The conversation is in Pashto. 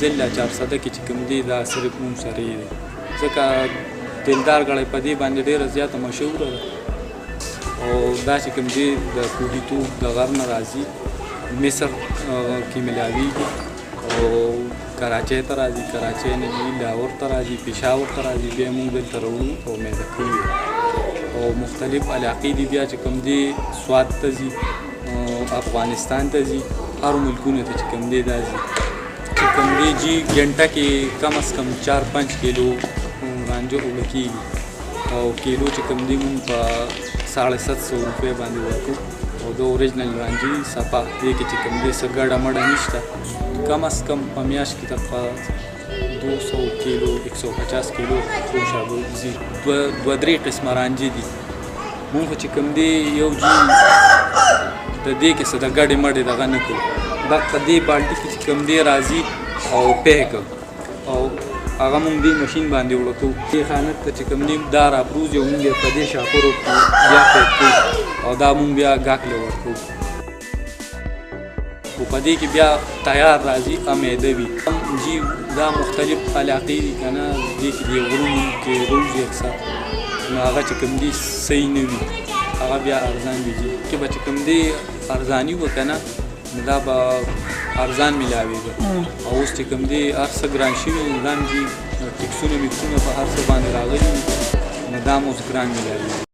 منزل لا 400 کې چې کوم دی دا صرف مونږ سره دی ځکه دلدار غړی په دې باندې ډېره زیاته مشهوره ده او دا چې کوم دی د کوهیتوب د غر نه راځي مصر کې ملاویږي او کراچۍ ته راځي کراچۍ نه دي لاهور ته راځي پېښور ته راځي بیا موږ دلته راوړو او میده کوو او مختلف علاقې دي بیا چې کوم دی سوات ته ځي افغانستان ته ځي هر ملکونو ته چې کوم دی دا ځي چې کوم دی جي ګنټه کې کم از کم 4-5 کیلو رانجه اوړه کېږي او کیلو چې کوم دی مونږ په 750 روپۍ باندې ورکوو او د اوریجنل رانجې صفا دې کې چې کوم دی څه ګډه مډه نشته کم از کم په میاشت کې تقریبا 200 کیلو 150 کیلو خوشابه ځي دوه درې قسمه رانجې دي مونږ چې کوم دی یو جي د دې کې څه د ګډې مډې دغه نه کوو دا په دې بالټي کې چې کوم دی راځي او پیک او هغه مونږ دې ماشین باندې وړه کوو دې خانک ته چې کوم دی دا راپروزي او مونږ یې په دې شاپورو کې بیا پیک کوو او دا مونږ بیا ګاهک له ورکوو خو په دې کې بیا تیار راځي میده وي جي دا مختلف علاقې دي که نه دې کې دې غرونو کې روزي اکثر نو هغه چې کوم دی صحیح نه وي هغه بیا ارزان وي کې به چې کوم دی ارزاني وه که نه نو دا به ارزان میلاوېږي او اوس چې کوم دی هر څه ګران شوي ګران دي ټکسونه میکسونه په هر څه باندې راغلي نو دا هم اوس ګران میلاوېږي